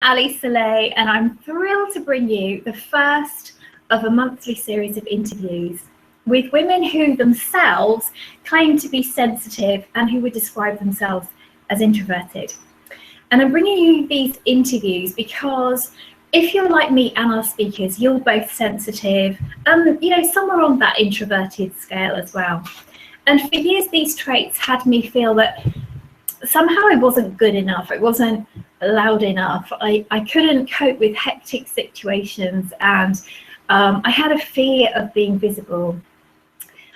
Ali Soleil, and I'm thrilled to bring you the first of a monthly series of interviews with women who themselves claim to be sensitive and who would describe themselves as introverted. And I'm bringing you these interviews because if you're like me and our speakers, you're both sensitive and, somewhere on that introverted scale as well. And for years, these traits had me feel that somehow I wasn't good enough. It wasn't loud enough. I couldn't cope with hectic situations, and I had a fear of being visible.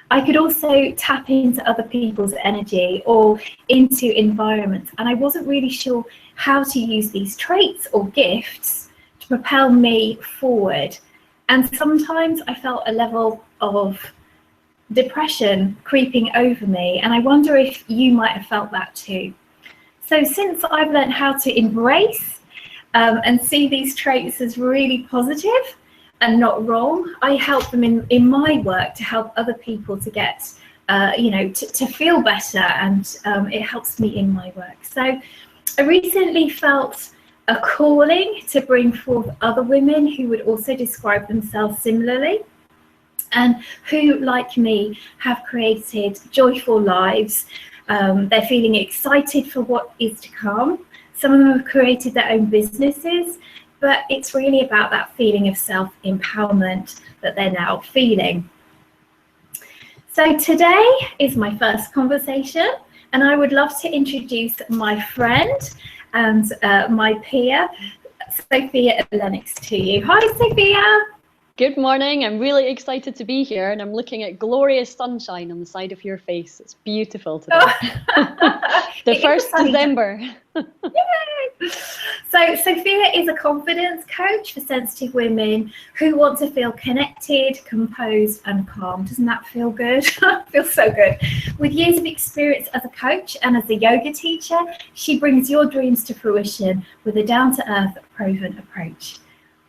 I could also tap into other people's energy or into environments, and I wasn't really sure how to use these traits or gifts to propel me forward. And sometimes I felt a level of depression creeping over me, and I wonder if you might have felt that too. So since I've learned how to embrace and see these traits as really positive and not wrong, I help them in my work to help other people to get, to feel better, and it helps me in my work. So I recently felt a calling to bring forth other women who would also describe themselves similarly, and who, like me, have created joyful lives. They're feeling excited for what is to come. Some of them have created their own businesses, but it's really about that feeling of self-empowerment that they're now feeling. So today is my first conversation, and I would love to introduce my friend and my peer, Sophia Lennox, to you. Hi, Sophia. Good morning. I'm really excited to be here, and I'm looking at glorious sunshine on the side of your face. It's beautiful today. The 1st December. Yay! So Sophia is a confidence coach for sensitive women who want to feel connected, composed and calm. Doesn't that feel good? Feels so good. With years of experience as a coach and as a yoga teacher, she brings your dreams to fruition with a down-to-earth, proven approach.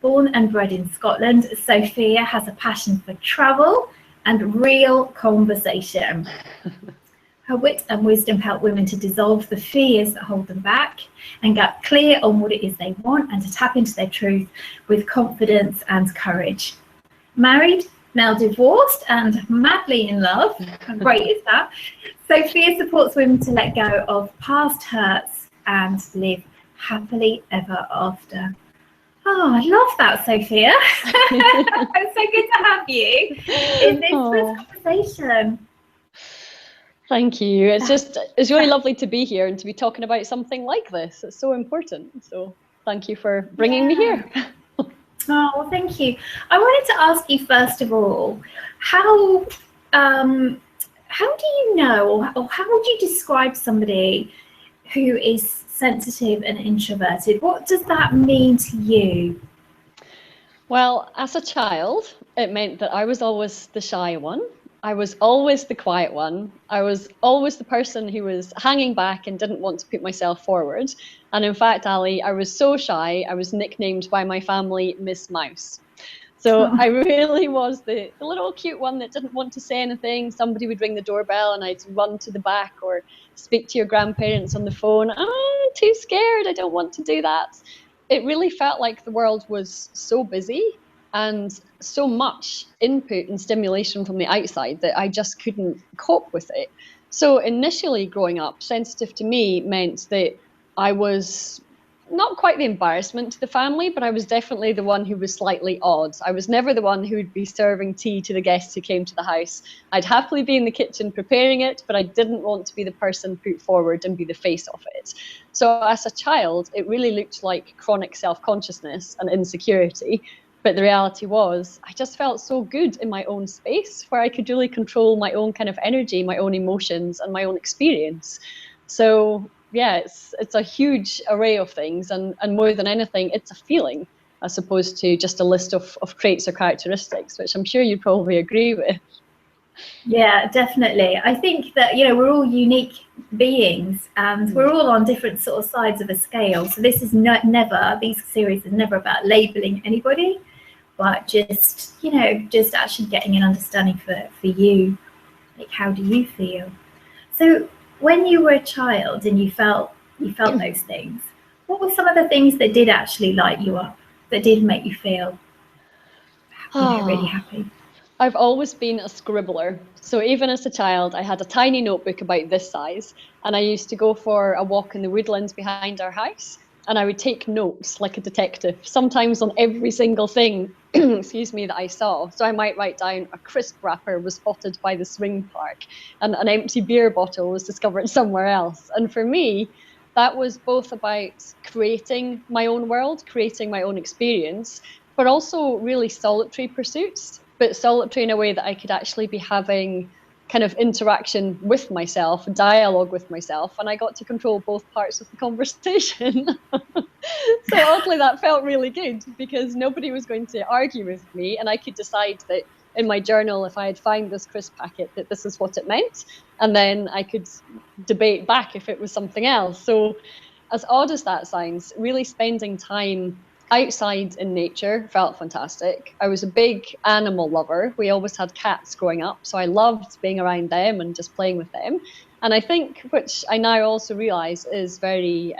Born and bred in Scotland, Sophia has a passion for travel and real conversation. Her wit and wisdom help women to dissolve the fears that hold them back and get clear on what it is they want, and to tap into their truth with confidence and courage. Married, now divorced, and madly in love. How great is that? Sophia supports women to let go of past hurts and live happily ever after. Oh, I love that, Sophia. It's so good to have you in this first conversation. Thank you. It's really lovely to be here and to be talking about something like this. It's so important. So thank you for bringing me here. Oh, well, thank you. I wanted to ask you, first of all, how do you know, or how would you describe somebody who is sensitive and introverted? What does that mean to you? Well, as a child, it meant that I was always the shy one. I was always the quiet one. I was always the person who was hanging back and didn't want to put myself forward. And in fact, Ali, I was so shy, I was nicknamed by my family Miss Mouse. So I really was the little cute one that didn't want to say anything. Somebody would ring the doorbell and I'd run to the back or speak to your grandparents on the phone. I'm too scared. I don't want to do that. It really felt like the world was so busy and so much input and stimulation from the outside that I just couldn't cope with it. So initially growing up, sensitive to me meant that I was not quite the embarrassment to the family, but I was definitely the one who was slightly odd. I was never the one who would be serving tea to the guests who came to the house. I'd happily be in the kitchen preparing it, but I didn't want to be the person put forward and be the face of it. So as a child, it really looked like chronic self-consciousness and insecurity. But the reality was, I just felt so good in my own space where I could really control my own kind of energy, my own emotions and my own experience. So yeah, it's a huge array of things, and more than anything, it's a feeling as opposed to just a list of traits or characteristics, which I'm sure you probably agree with. Yeah, definitely. I think that, we're all unique beings and we're all on different sort of sides of a scale. So this is these series are never about labeling anybody, but just actually getting an understanding for you. Like, how do you feel? So when you were a child and you felt those things, What were some of the things that did actually light you up, that did make you feel, really happy? I've always been a scribbler. So even as a child, I had a tiny notebook about this size, and I used to go for a walk in the woodlands behind our house, and I would take notes like a detective, sometimes on every single thing, excuse me, that I saw. So I might write down a crisp wrapper was spotted by the swing park, and an empty beer bottle was discovered somewhere else. And for me, that was both about creating my own world, creating my own experience, but also really solitary pursuits, but solitary in a way that I could actually be having kind of interaction with myself, dialogue with myself, and I got to control both parts of the conversation. So oddly, that felt really good because nobody was going to argue with me, and I could decide that in my journal, if I had found this crisp packet, that this is what it meant, and then I could debate back if it was something else. So as odd as that sounds, really spending time outside in nature felt fantastic. I was a big animal lover. We always had cats growing up, so I loved being around them and just playing with them. And I think, which I now also realise is very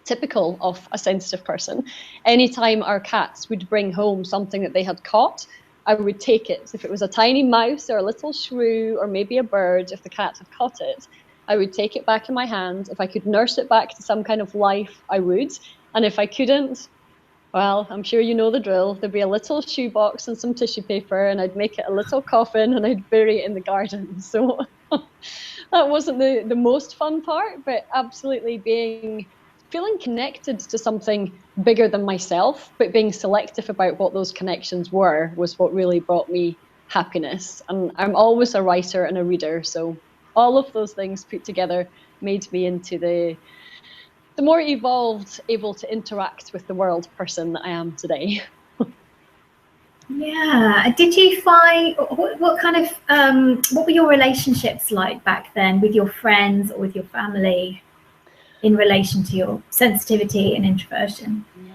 typical of a sensitive person, anytime our cats would bring home something that they had caught, I would take it. If it was a tiny mouse or a little shrew or maybe a bird, if the cat had caught it, I would take it back in my hand. If I could nurse it back to some kind of life, I would. And if I couldn't, well, I'm sure you know the drill. There'd be a little shoebox and some tissue paper, and I'd make it a little coffin and I'd bury it in the garden. So that wasn't the most fun part, but absolutely feeling connected to something bigger than myself, but being selective about what those connections were was what really brought me happiness. And I'm always a writer and a reader, so all of those things put together made me into the more evolved, able to interact with the world person that I am today. Yeah. Did you find, what kind of, what were your relationships like back then with your friends or with your family in relation to your sensitivity and introversion? Yeah.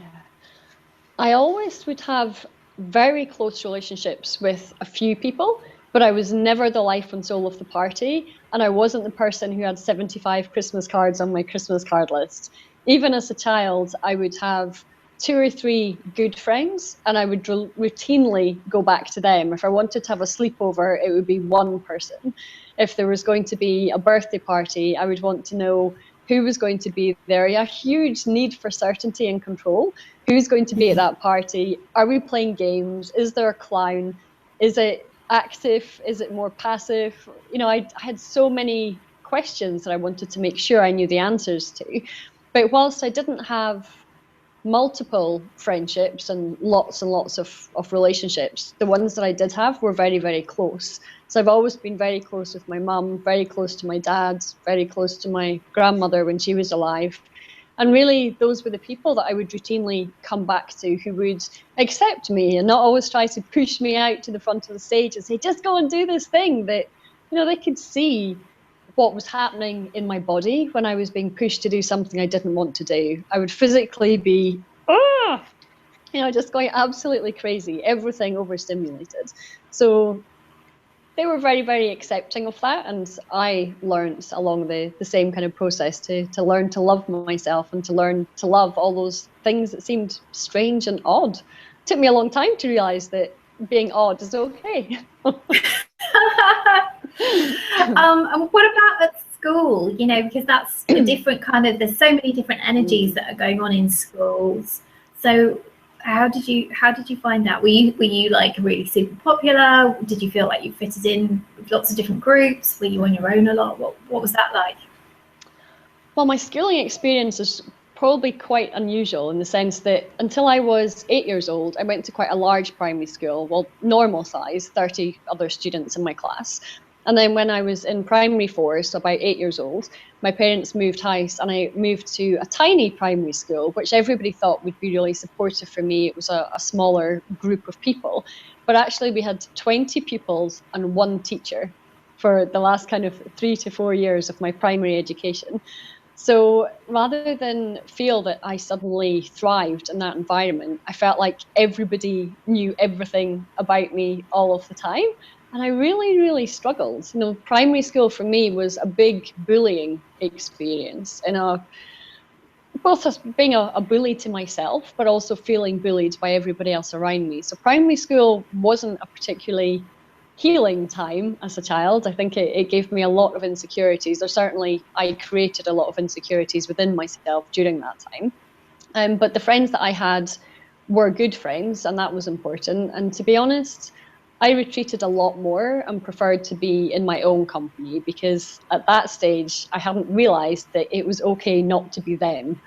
I always would have very close relationships with a few people, but I was never the life and soul of the party. And I wasn't the person who had 75 Christmas cards on my Christmas card list. Even as a child, I would have 2 or 3 good friends, and I would routinely go back to them. If I wanted to have a sleepover, it would be one person. If there was going to be a birthday party, I would want to know who was going to be there. A huge need for certainty and control. Who's going to be at that party? Are we playing games? Is there a clown? Is it active? Is it more passive? You know, I had so many questions that I wanted to make sure I knew the answers to. But whilst I didn't have multiple friendships and lots of relationships, the ones that I did have were very, very close. So I've always been very close with my mum, very close to my dad, very close to my grandmother when she was alive. And really, those were the people that I would routinely come back to, who would accept me and not always try to push me out to the front of the stage and say, just go and do this thing. That, you know, they could see what was happening in my body when I was being pushed to do something I didn't want to do. I would physically be, just going absolutely crazy, everything overstimulated. So they were very, very accepting of that. And I learned along the same kind of process to learn to love myself and to learn to love all those things that seemed strange and odd. It took me a long time to realize that being odd is okay. And what about at school? You know, because that's a different kind of, there's so many different energies that are going on in schools. So how did you find that? Were you like really super popular? Did you feel like you fitted in with lots of different groups? Were you on your own a lot? What was that like? Well, my schooling experience is probably quite unusual in the sense that until I was 8 years old, I went to quite a large primary school, well, normal size, 30 other students in my class. And then when I was in primary 4, so about 8 years old, my parents moved house and I moved to a tiny primary school, which everybody thought would be really supportive for me. It was a smaller group of people, but actually we had 20 pupils and 1 teacher for the last kind of 3 to 4 years of my primary education. So rather than feel that I suddenly thrived in that environment, I felt like everybody knew everything about me all of the time. And I really, really struggled. You know, primary school for me was a big bullying experience in a both as being a bully to myself, but also feeling bullied by everybody else around me. So primary school wasn't a particularly healing time as a child. I think it gave me a lot of insecurities, or certainly I created a lot of insecurities within myself during that time. But the friends that I had were good friends, and that was important. And to be honest, I retreated a lot more and preferred to be in my own company, because at that stage, I hadn't realised that it was okay not to be them.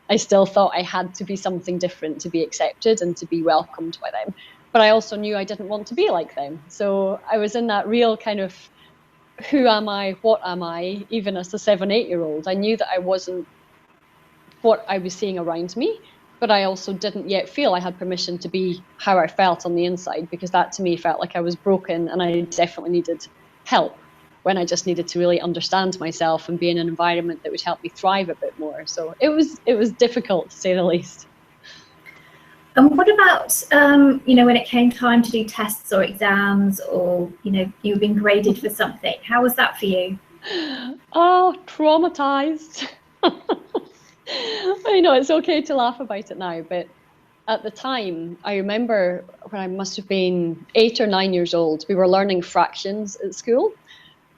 I still thought I had to be something different to be accepted and to be welcomed by them. But I also knew I didn't want to be like them. So I was in that real kind of, who am I? What am I? Even as a 7, 8-year-old, I knew that I wasn't what I was seeing around me, but I also didn't yet feel I had permission to be how I felt on the inside, because that to me felt like I was broken and I definitely needed help, when I just needed to really understand myself and be in an environment that would help me thrive a bit more. So it was difficult, to say the least. And what about, when it came time to do tests or exams, or, you were being graded for something? How was that for you? Oh, traumatized. I know it's okay to laugh about it now, but at the time, I remember when I must have been 8 or 9 years old, we were learning fractions at school.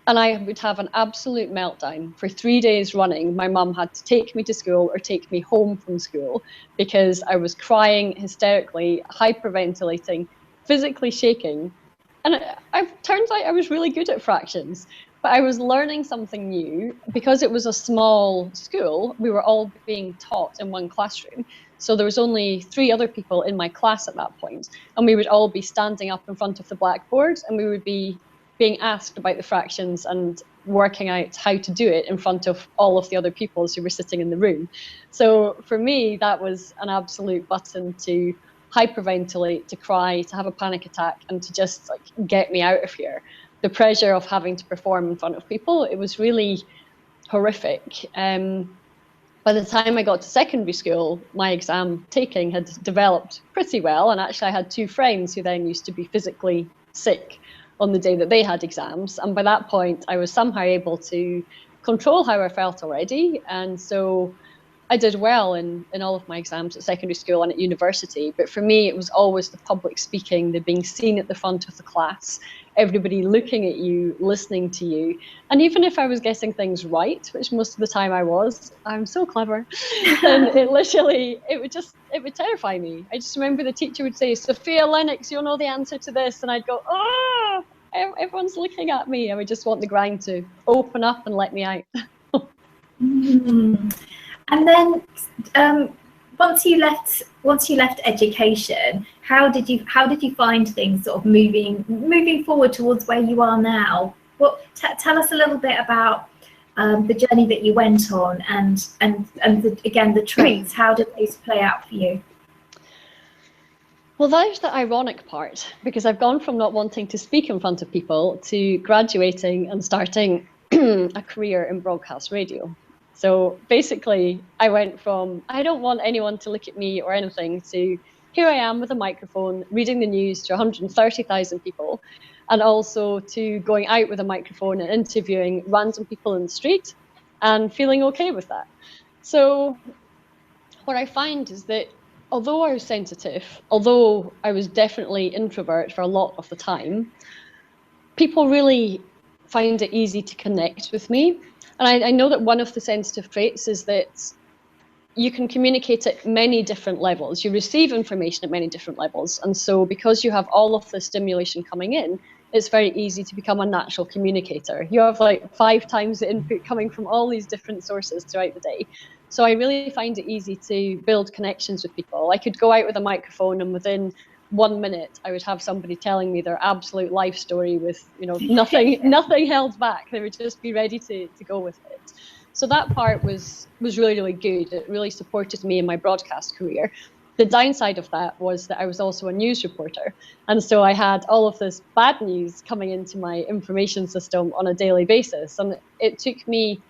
And I would have an absolute meltdown. For 3 days running, my mum had to take me to school or take me home from school, because I was crying hysterically, hyperventilating, physically shaking. And it turns out I was really good at fractions, but I was learning something new. Because it was a small school, we were all being taught in one classroom. So there was only 3 other people in my class at that point, and we would all be standing up in front of the blackboard, and we would be being asked about the fractions and working out how to do it in front of all of the other pupils who were sitting in the room. So for me, that was an absolute button to hyperventilate, to cry, to have a panic attack, and to just get me out of here. The pressure of having to perform in front of people, it was really horrific. By the time I got to secondary school, my exam taking had developed pretty well, and actually I had 2 friends who then used to be physically sick on the day that they had exams. And by that point, I was somehow able to control how I felt already. And so I did well in all of my exams at secondary school and at university. But for me, it was always the public speaking, the being seen at the front of the class, everybody looking at you, listening to you. And even if I was getting things right, which most of the time I was, I'm so clever, then it would terrify me. I just remember the teacher would say, "Sophia, Lennox, you'll know the answer to this." And I'd go, "Oh, everyone's looking at me." I would just want the ground to open up and let me out. And then once you left education, how did you find things sort of moving forward towards where you are now? Tell us a little bit about the journey that you went on, and the traits. How did those play out for you? Well, that is the ironic part, because I've gone from not wanting to speak in front of people to graduating and starting a career in broadcast radio. So basically, I went from, I don't want anyone to look at me or anything, to here I am with a microphone, reading the news to 130,000 people, and also to going out with a microphone and interviewing random people in the street and feeling okay with that. So what I find is that although I was sensitive, although I was definitely introvert for a lot of the time, people really find it easy to connect with me. And I know that one of the sensitive traits is that you can communicate at many different levels. You receive information at many different levels. And so because you have all of the stimulation coming in, it's very easy to become a natural communicator. You have 5 times the input coming from all these different sources throughout the day. So I really find it easy to build connections with people. I could go out with a microphone, and within 1 minute, I would have somebody telling me their absolute life story with, nothing held back. They would just be ready to go with it. So that part was really, really good. It really supported me in my broadcast career. The downside of that was that I was also a news reporter. And so I had all of this bad news coming into my information system on a daily basis. And it took me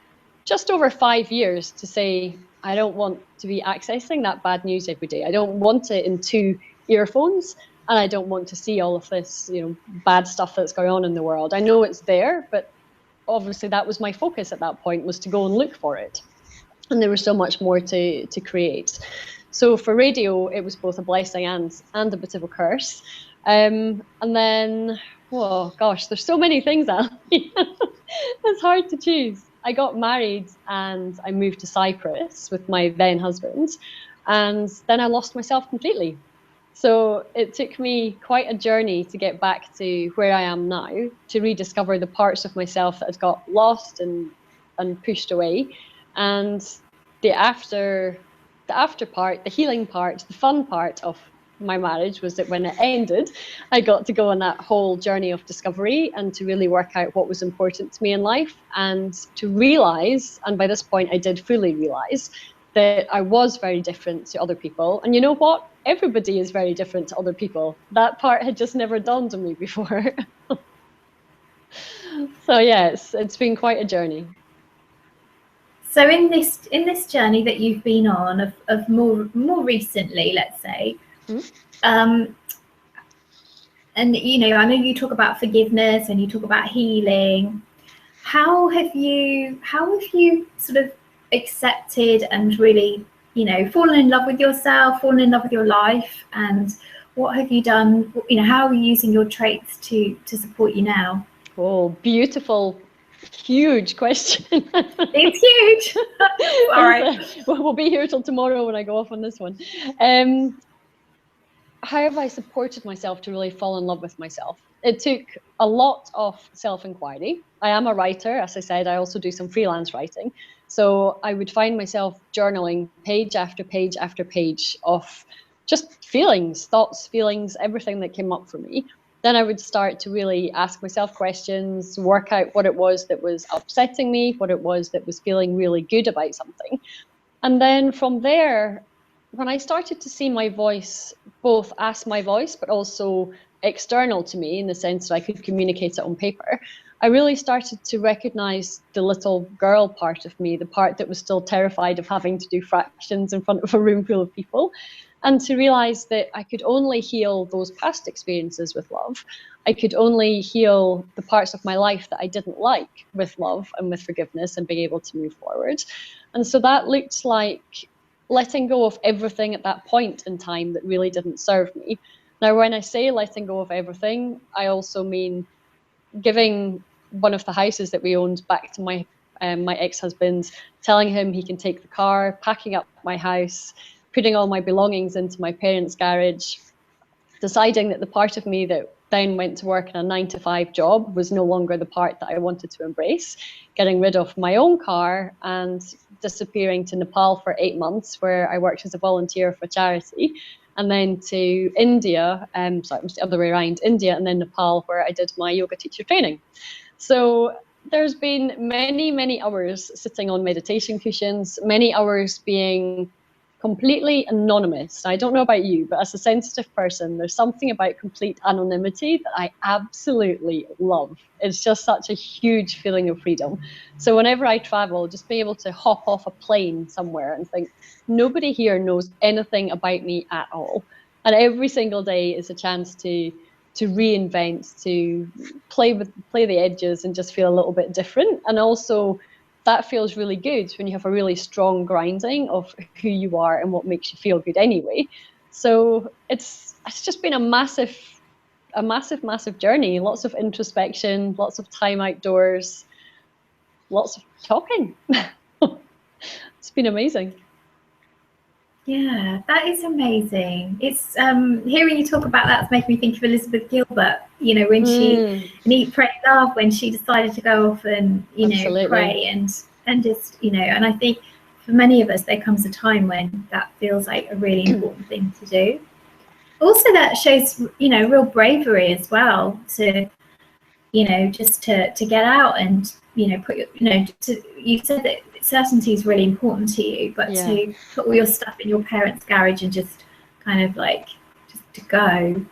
just over 5 years to say, I don't want to be accessing that bad news every day. I don't want it in 2 earphones, and I don't want to see all of this, bad stuff that's going on in the world. I know it's there, but obviously that was my focus at that point, was to go and look for it. and there was so much more to create. So for radio, it was both a blessing and a bit of a curse. And then, oh gosh, there's so many things that it's hard to choose. I got married and I moved to Cyprus with my then husband, and then I lost myself completely. So it took me quite a journey to get back to where I am now, to rediscover the parts of myself that had got lost and pushed away. And the after part, the healing part, the fun part of my marriage was that when it ended, I got to go on that whole journey of discovery and to really work out what was important to me in life, and to realize, and by this point I did fully realize, that I was very different to other people. And you know what? Everybody is very different to other people. That part had just never dawned on me before. So yes, it's been quite a journey. So in this journey that you've been on of more recently, let's say, and you know, I know you talk about forgiveness and you talk about healing. How have you sort of accepted and really, you know, fallen in love with yourself, fallen in love with your life, and what have you done? You know, how are you using your traits to support you now? Oh, beautiful, huge question. It's huge. All right. We'll be here till tomorrow when I go off on this one. How have I supported myself to really fall in love with myself? It took a lot of self-inquiry. I am a writer, as I said. I also do some freelance writing. So I would find myself journaling page after page after page of just feelings, thoughts, feelings, everything that came up for me. Then I would start to really ask myself questions, work out what it was that was upsetting me, what it was that was feeling really good about something. And then from there, when I started to see my voice, both as my voice, but also external to me in the sense that I could communicate it on paper, I really started to recognize the little girl part of me, the part that was still terrified of having to do fractions in front of a room full of people, and to realize that I could only heal those past experiences with love. I could only heal the parts of my life that I didn't like with love and with forgiveness and being able to move forward. And so that looked like letting go of everything at that point in time that really didn't serve me. Now, when I say letting go of everything, I also mean giving one of the houses that we owned back to my ex-husband, telling him he can take the car, packing up my house, putting all my belongings into my parents' garage, deciding that the part of me that then went to work in a 9-to-5 job was no longer the part that I wanted to embrace, getting rid of my own car and disappearing to Nepal for 8 months, where I worked as a volunteer for a charity, and then to India, sorry, it was the other way around, India and then Nepal, where I did my yoga teacher training. So there's been many, many hours sitting on meditation cushions, many hours being completely anonymous. I don't know about you, but as a sensitive person, there's something about complete anonymity that I absolutely love. It's just such a huge feeling of freedom. So whenever I travel, just being able to hop off a plane somewhere and think, nobody here knows anything about me at all. And every single day is a chance to reinvent, to play the edges and just feel a little bit different. And also that feels really good when you have a really strong grounding of who you are and what makes you feel good anyway. So it's just been a massive journey. Lots of introspection, lots of time outdoors, lots of talking. It's been amazing. Yeah, that is amazing. It's hearing you talk about that's making me think of Elizabeth Gilbert, you know, when she in Eat, Pray, Love, when she decided to go off and, you know, pray and just, you know, and I think for many of us there comes a time when that feels like a really important thing to do. Also, that shows, you know, real bravery as well to, you know, just to get out and, you know, put your, you know, you said that certainty is really important to you, but to put all your stuff in your parents' garage and just kind of like just to go.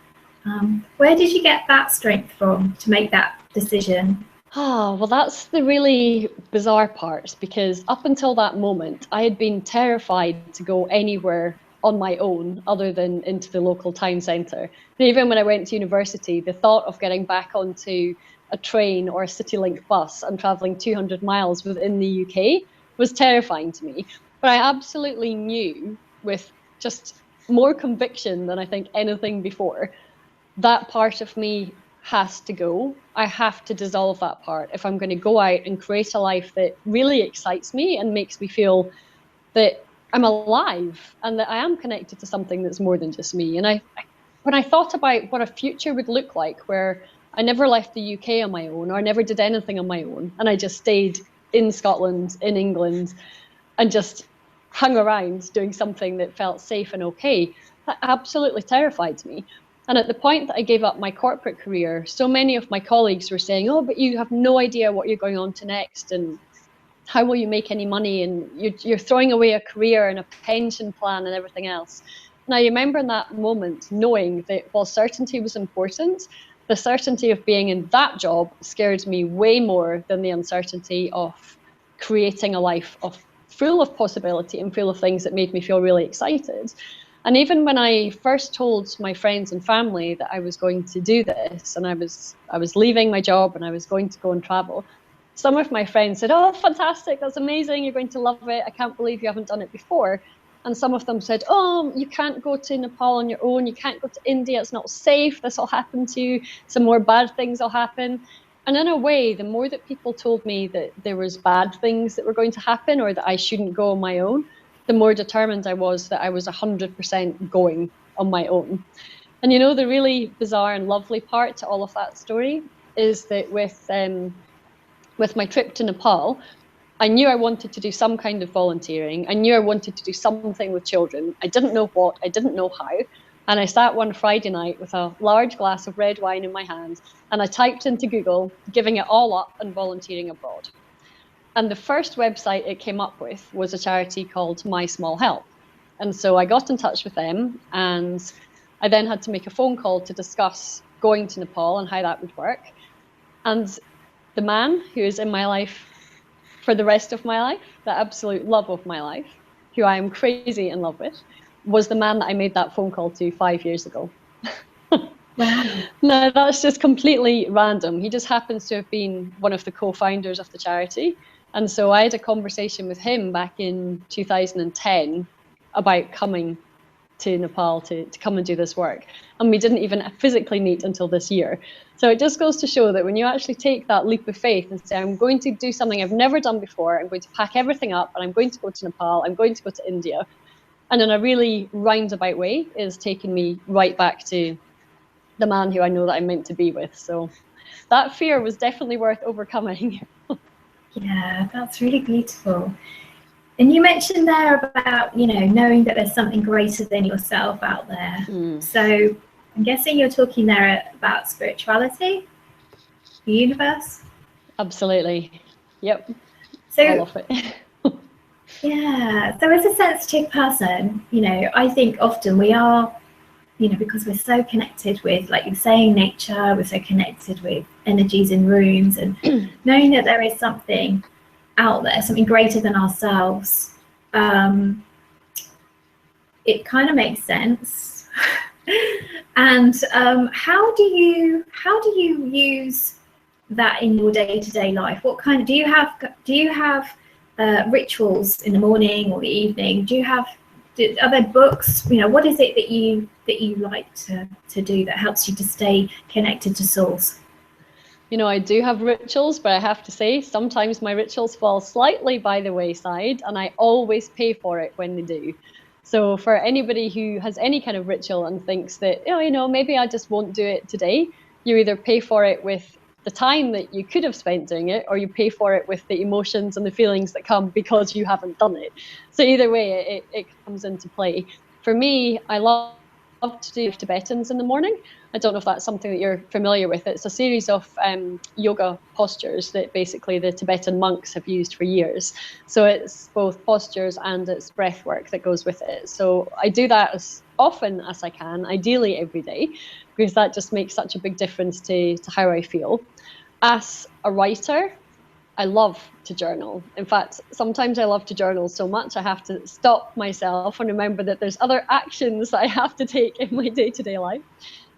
Where did you get that strength from to make that decision? Oh, well, that's the really bizarre part, because up until that moment, I had been terrified to go anywhere on my own other than into the local town centre. And even when I went to university, the thought of getting back onto a train or a CityLink bus and travelling 200 miles within the UK was terrifying to me. But I absolutely knew, with just more conviction than I think anything before, that part of me has to go. I have to dissolve that part if I'm going to go out and create a life that really excites me and makes me feel that I'm alive and that I am connected to something that's more than just me. And when I thought about what a future would look like, where I never left the UK on my own, or I never did anything on my own, and I just stayed in Scotland, in England, and just hung around doing something that felt safe and okay, that absolutely terrified me. And at the point that I gave up my corporate career, so many of my colleagues were saying, oh, but you have no idea what you're going on to next, and how will you make any money, and you're throwing away a career and a pension plan and everything else. And I remember in that moment knowing that while certainty was important, the certainty of being in that job scared me way more than the uncertainty of creating a life full of possibility and full of things that made me feel really excited. And even when I first told my friends and family that I was going to do this, and I was leaving my job and I was going to go and travel, some of my friends said, oh, fantastic, that's amazing, you're going to love it, I can't believe you haven't done it before. And some of them said, oh, you can't go to Nepal on your own, you can't go to India, it's not safe, this will happen to you, some more bad things will happen. And in a way, the more that people told me that there was bad things that were going to happen, or that I shouldn't go on my own, the more determined I was that I was 100% going on my own. And you know, the really bizarre and lovely part to all of that story is that with my trip to Nepal, I knew I wanted to do some kind of volunteering. I knew I wanted to do something with children. I didn't know what, I didn't know how. And I sat one Friday night with a large glass of red wine in my hand, and I typed into Google, giving it all up and volunteering abroad. And the first website it came up with was a charity called My Small Help. And so I got in touch with them, and I then had to make a phone call to discuss going to Nepal and how that would work. And the man who is in my life for the rest of my life, the absolute love of my life, who I am crazy in love with, was the man that I made that phone call to 5 years ago. Wow. No, that's just completely random. He just happens to have been one of the co-founders of the charity. And so I had a conversation with him back in 2010 about coming to Nepal to come and do this work. And we didn't even physically meet until this year. So it just goes to show that when you actually take that leap of faith and say, I'm going to do something I've never done before, I'm going to pack everything up and I'm going to go to Nepal, I'm going to go to India. And in a really roundabout way is taking me right back to the man who I know that I'm meant to be with. So that fear was definitely worth overcoming. Yeah, that's really beautiful. And you mentioned there about, you know, knowing that there's something greater than yourself out there. So I'm guessing you're talking there about spirituality, the universe. Absolutely. Yep. So all of it. Yeah. So as a sensitive person, you know, I think often we are, you know, because we're so connected with, like you're saying, nature, we're so connected with energies in rooms, and knowing that there is something out there, something greater than ourselves, it kind of makes sense. And how do you use that in your day-to-day life? What kind of do you have rituals in the morning or the evening? Are there books? You know, what is it that you like to do that helps you to stay connected to source? You know, I do have rituals, but I have to say sometimes my rituals fall slightly by the wayside, and I always pay for it when they do. So for anybody who has any kind of ritual and thinks that, oh, you know, maybe I just won't do it today, you either pay for it with the time that you could have spent doing it, or you pay for it with the emotions and the feelings that come because you haven't done it. So either way, it comes into play. For me, I love to do Tibetans in the morning. I don't know if that's something that you're familiar with. It's a series of yoga postures that basically the Tibetan monks have used for years. So it's both postures and it's breath work that goes with it. So I do that as often as I can, ideally every day, because that just makes such a big difference to how I feel. As a writer, I love to journal. In fact, sometimes I love to journal so much I have to stop myself and remember that there's other actions that I have to take in my day-to-day life.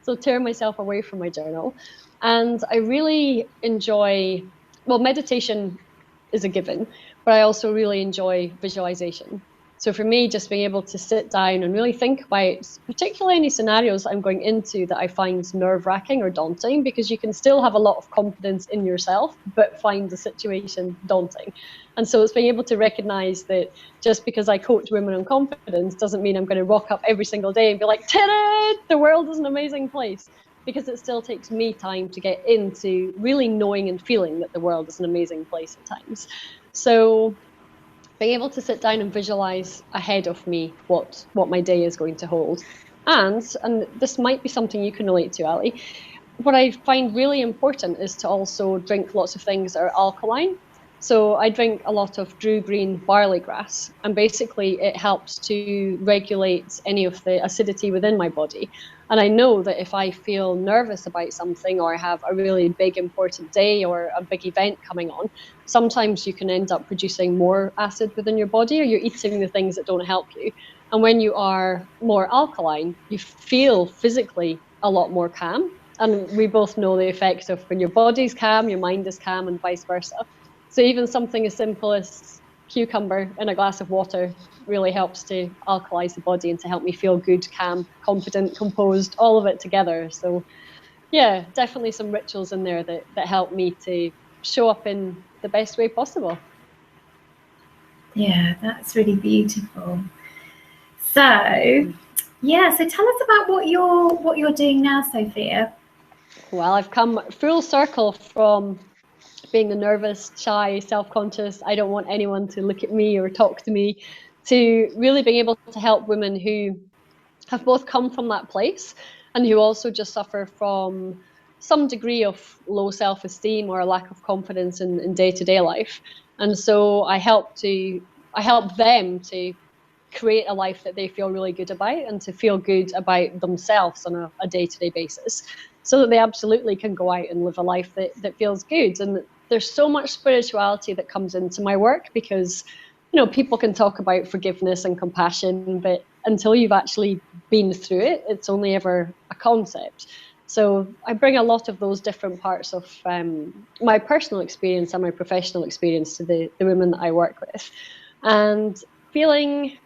So tear myself away from my journal. And I really enjoy, well, meditation is a given, but I also really enjoy visualization. So for me, just being able to sit down and really think about, particularly any scenarios I'm going into that I find nerve-wracking or daunting, because you can still have a lot of confidence in yourself, but find the situation daunting. And so it's being able to recognize that just because I coach women on confidence doesn't mean I'm going to rock up every single day and be like, ta-da, the world is an amazing place. Because it still takes me time to get into really knowing and feeling that the world is an amazing place at times. So being able to sit down and visualize ahead of me what my day is going to hold. And this might be something you can relate to, Ali. What I find really important is to also drink lots of things that are alkaline. So I drink a lot of Drew Green barley grass, and basically it helps to regulate any of the acidity within my body. And I know that if I feel nervous about something, or I have a really big important day or a big event coming on, sometimes you can end up producing more acid within your body, or you're eating the things that don't help you. And when you are more alkaline, you feel physically a lot more calm. And we both know the effects of when your body's calm, your mind is calm, and vice versa. So even something as simple as cucumber in a glass of water really helps to alkalize the body and to help me feel good, calm, confident, composed, all of it together. So yeah, definitely some rituals in there that help me to show up in the best way possible. Yeah, that's really beautiful. So yeah, so tell us about what you're doing now, Sophia. Well, I've come full circle from being the nervous, shy, self-conscious, I don't want anyone to look at me or talk to me, to really being able to help women who have both come from that place and who also just suffer from some degree of low self-esteem or a lack of confidence in day-to-day life. And so I help them to create a life that they feel really good about and to feel good about themselves on a day-to-day basis, so that they absolutely can go out and live a life that feels good. And there's so much spirituality that comes into my work, because people can talk about forgiveness and compassion, but until you've actually been through it, it's only ever a concept. So I bring a lot of those different parts of my personal experience and my professional experience to the women that I work with. And feeling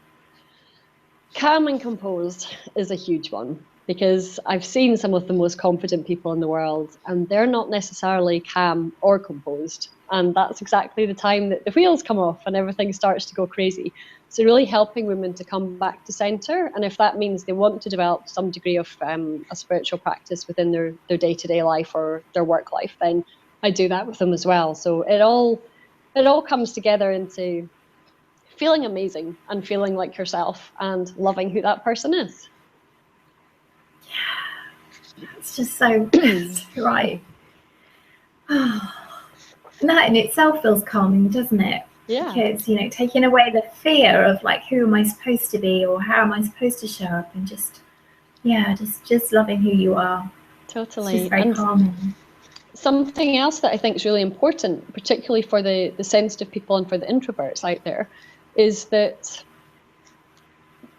calm and composed is a huge one, because I've seen some of the most confident people in the world and they're not necessarily calm or composed. And that's exactly the time that the wheels come off and everything starts to go crazy. So really helping women to come back to center. And if that means they want to develop some degree of a spiritual practice within their day-to-day life or their work life, then I do that with them as well. So it all comes together into feeling amazing and feeling like yourself and loving who that person is. Yeah, it's just so right. And that in itself feels calming, doesn't it? Yeah. Because, taking away the fear of like, who am I supposed to be or how am I supposed to show up, and just loving who you are. Totally. It's just very calming. Something else that I think is really important, particularly for the sensitive people and for the introverts out there, is that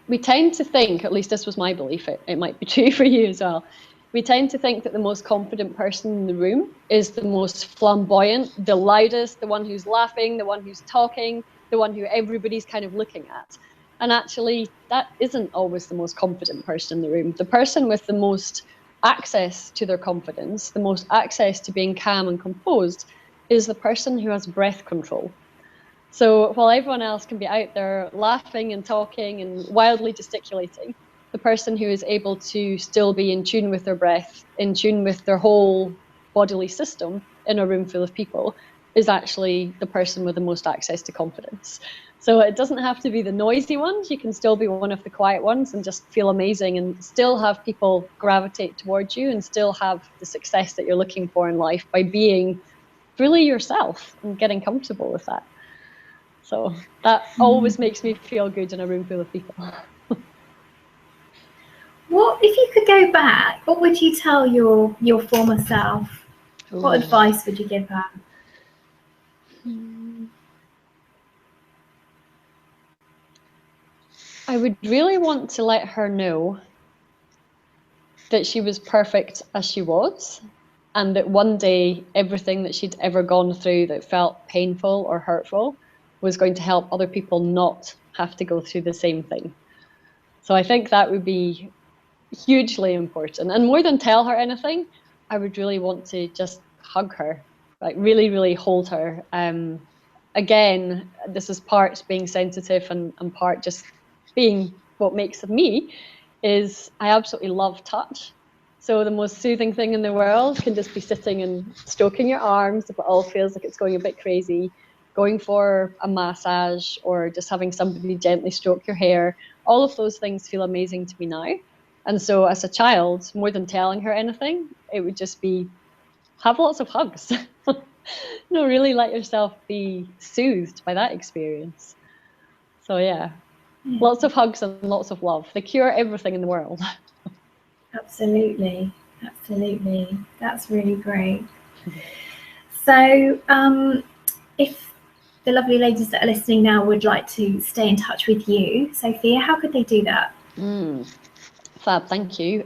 we tend to think, at least this was my belief, it might be true for you as well, we tend to think that the most confident person in the room is the most flamboyant, the loudest, the one who's laughing, the one who's talking, the one who everybody's kind of looking at. And actually, that isn't always the most confident person in the room. The person with the most access to their confidence, the most access to being calm and composed, is the person who has breath control. So while everyone else can be out there laughing and talking and wildly gesticulating, the person who is able to still be in tune with their breath, in tune with their whole bodily system in a room full of people, is actually the person with the most access to confidence. So it doesn't have to be the noisy ones. You can still be one of the quiet ones and just feel amazing and still have people gravitate towards you and still have the success that you're looking for in life by being fully yourself and getting comfortable with that. So that always makes me feel good in a room full of people. What if you could go back? What would you tell your former self? Ooh. What advice would you give her? I would really want to let her know that she was perfect as she was, and that one day everything that she'd ever gone through that felt painful or hurtful was going to help other people not have to go through the same thing. So I think that would be hugely important. And more than tell her anything, I would really want to just hug her, like really, really hold her. Again, this is part being sensitive and part just being what makes of me, is I absolutely love touch. So the most soothing thing in the world can just be sitting and stroking your arms if it all feels like it's going a bit crazy, going for a massage, or just having somebody gently stroke your hair. All of those things feel amazing to me now. And so as a child, more than telling her anything, it would just be have lots of hugs. Really let yourself be soothed by that experience. So yeah, lots of hugs and lots of love. They cure everything in the world. Absolutely. That's really great. So if the lovely ladies that are listening now would like to stay in touch with you, Sophia, how could they do that? Fab, thank you.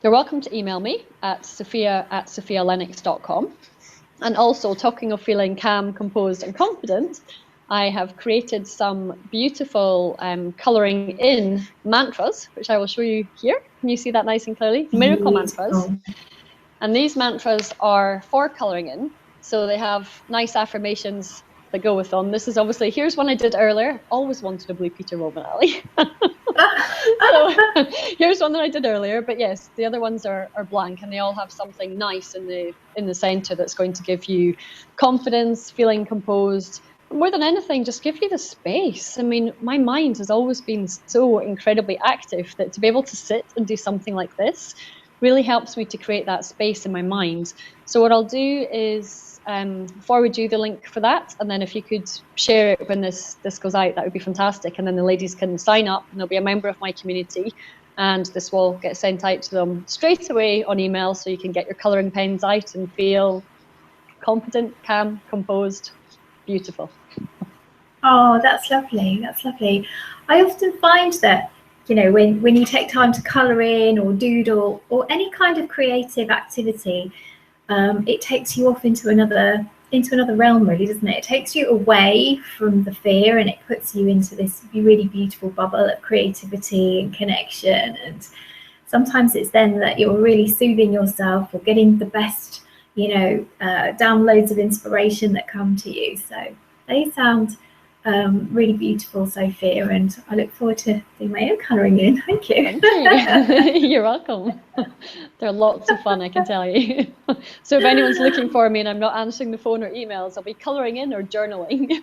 You're welcome to email me at sophia@sophialennox.com. And also, talking of feeling calm, composed and confident, I have created some beautiful colouring in mantras, which I will show you here. Can you see that nice and clearly? Miracle mantras. And these mantras are for colouring in. So they have nice affirmations that go with them. This is obviously, here's one I did earlier. Always wanted a blue Peter Roman alley. So here's one that I did earlier, but yes, the other ones are blank, and they all have something nice in the center that's going to give you confidence, feeling composed. More than anything, just give you the space. I mean, my mind has always been so incredibly active that to be able to sit and do something like this really helps me to create that space in my mind. So what I'll do is forward you the link for that, and then if you could share it when this goes out, that would be fantastic. And then the ladies can sign up and they'll be a member of my community, and this will get sent out to them straight away on email, so you can get your colouring pens out and feel confident, calm, composed, beautiful. Oh, that's lovely. I often find that, when you take time to colour in or doodle or any kind of creative activity, it takes you off into another realm, really, doesn't it? It takes you away from the fear, and it puts you into this really beautiful bubble of creativity and connection. And sometimes it's then that you're really soothing yourself or getting the best, downloads of inspiration that come to you. So they sound really beautiful, Sophia, and I look forward to doing my own colouring in. Thank you. You're welcome. They're lots of fun, I can tell you. So if anyone's looking for me and I'm not answering the phone or emails, I'll be colouring in or journaling.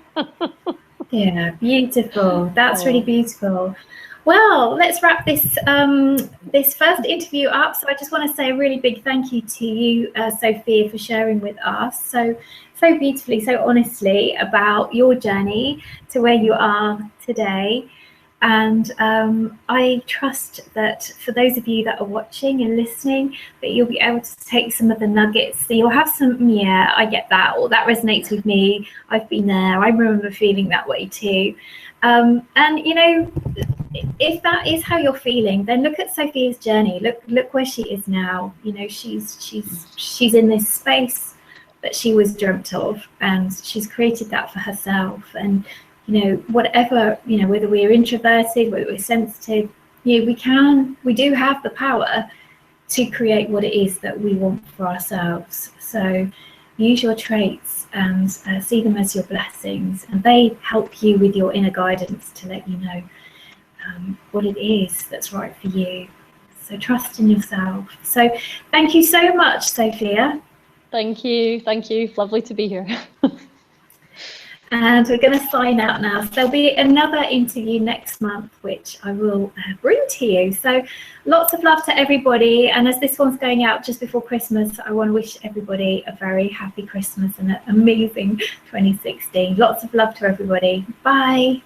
Yeah, beautiful. That's really beautiful. Well, let's wrap this this first interview up. So I just want to say a really big thank you to you, Sophia, for sharing with us so beautifully, so honestly about your journey to where you are today. And I trust that for those of you that are watching and listening, that you'll be able to take some of the nuggets. So you'll have some, yeah, I get that, or that resonates with me. I've been there. I remember feeling that way too. And if that is how you're feeling, then look at Sophia's journey. Look where she is now. She's in this space that she was dreamt of, and she's created that for herself. And whatever, whether we're introverted, whether we're sensitive, we do have the power to create what it is that we want for ourselves. So use your traits and see them as your blessings, and they help you with your inner guidance to let you know what it is that's right for you. So trust in yourself. So thank you so much, Sophia. Thank you. Lovely to be here. And we're going to sign out now. So there'll be another interview next month, which I will bring to you. So lots of love to everybody. And as this one's going out just before Christmas, I want to wish everybody a very happy Christmas and an amazing 2016. Lots of love to everybody. Bye.